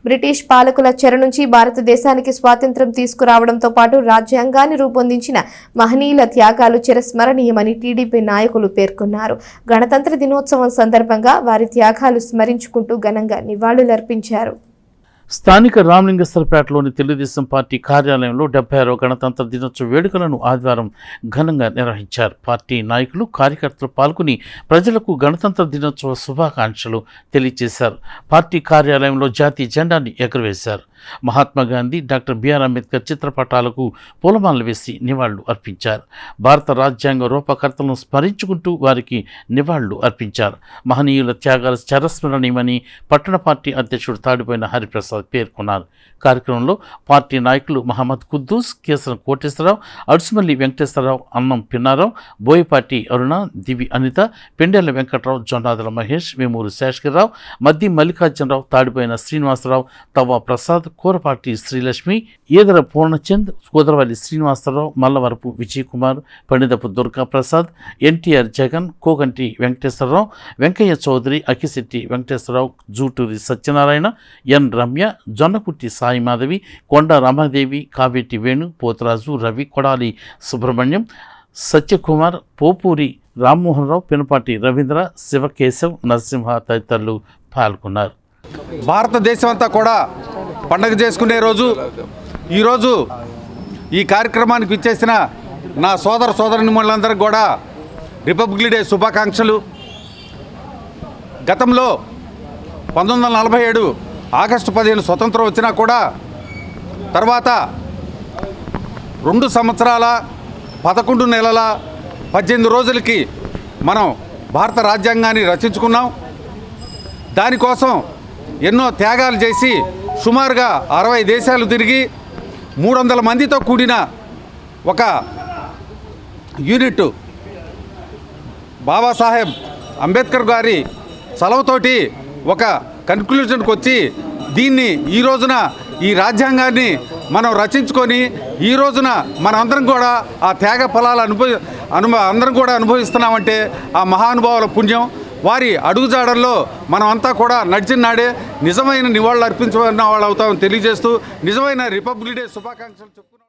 British పాలకుల చెర నుంచి భారతదేశానికి స్వాతంత్ర్యం తీసుకురావడంతో పాటు రాజ్యాంగాన్ని రూపొందించిన మహనీయుల త్యాగాలు చిరస్మరణీయమని టీడీపీ నాయకులు పేర్కొన్నారు. గణతంత్ర దినోత్సవం సందర్భంగా వారి త్యాగాలు స్మరించుకుంటూ ఘనంగా నివాళులర్పించారు. స్థానిక రామలింగేశ్వరపేటలోని తెలుగుదేశం పార్టీ కార్యాలయంలో 76వ గణతంత్ర దినోత్సవ వేడుకలను ఆదివారం ఘనంగా నిర్వహించారు. పార్టీ నాయకులు, కార్యకర్తలు పాల్గొని ప్రజలకు గణతంత్ర దినోత్సవ శుభాకాంక్షలు తెలియజేశారు. పార్టీ కార్యాలయంలో జాతీయ జెండాను ఎగురవేశారు. మహాత్మా గాంధీ, డాక్టర్ బిఆర్ అంబేద్కర్ చిత్రపటాలకు పూలమాలలు వేసి నివాళులు అర్పించారు. భారత రాజ్యాంగ రూపకర్తలను స్మరించుకుంటూ వారికి నివాళులు అర్పించారు. మహనీయుల త్యాగాలు చిరస్మరణీయమని పట్టణ పార్టీ అధ్యక్షుడు తాడిపోయిన హరిప్రసాద్ పేర్కొన్నారు. కార్యక్రమంలో పార్టీ నాయకులు మహమ్మద్ కుద్దూస్, కేసరం కోటేశ్వరరావు, అడుసుమల్లి వెంకటేశ్వరరావు, అన్నం పిన్నారావు, బోయపాటి అరుణ, దివి అనిత, పెండెల వెంకట్రావు, జొన్నాదుల మహేష్, వేమూరు శేషగిరిరావు, మద్ది మల్లికార్జునరావు, తాడిపోయిన శ్రీనివాసరావు, తవ్వ ప్రసాద్, కూరపాటి శ్రీలక్ష్మి, ఈదర పూర్ణచంద్, కుదరవల్లి శ్రీనివాసరావు, మల్లవరపు విజయ్ కుమార్, పండితపు దుర్గా ప్రసాద్, ఎన్టీఆర్ జగన్, కోగంటి వెంకటేశ్వరరావు, వెంకయ్య చౌదరి, అకిశెట్టి వెంకటేశ్వరరావు, జూటూరి సత్యనారాయణ, ఎన్ రమ్య, జొన్నకుట్టి సాయి మాధవి, కొండ రమాదేవి, కావేటి వేణు, పోతరాజు, రవి, కొడాలి సుబ్రహ్మణ్యం, సత్యకుమార్, పోపూరి రామ్మోహన్ రావు, పినపాటి రవీంద్ర, శివకేశవ్, నరసింహ తదితరులు పాల్గొన్నారు. భారతదేశం అంతా కూడా పండగ చేసుకునే రోజు ఈరోజు. ఈ కార్యక్రమానికి విచ్చేసిన నా సోదరునిమణులందరికీ కూడా రిపబ్లిక్ డే శుభాకాంక్షలు. గతంలో 1947 ఆగస్టు 15 స్వతంత్రం వచ్చినా కూడా తర్వాత 2 సంవత్సరాల 11 నెలల 18 రోజులకి మనం భారత రాజ్యాంగాన్ని రచించుకున్నాం. దానికోసం ఎన్నో త్యాగాలు చేసి సుమారుగా 60 దేశాలు తిరిగి 300 మందితో కూడిన ఒక యూనిట్ బాబాసాహెబ్ అంబేద్కర్ గారి చలవతోటి ఒక కన్క్లూజన్కి వచ్చి దీన్ని ఈ రోజున ఈ రాజ్యాంగాన్ని మనం రచించుకొని ఈ రోజున మనందరం కూడా ఆ త్యాగ ఫలాలు అందరం కూడా అనుభవిస్తున్నామంటే ఆ మహానుభావుల పుణ్యం. వారి అడుగుజాడల్లో మనం అంతా కూడా నడిచిన నాడే నిజమైన నివాళులు అర్పించబడిన వాళ్ళు అవుతామని తెలియజేస్తూ నిజమైన రిపబ్లిక్ డే శుభాకాంక్షలు చెప్పుకున్నాం.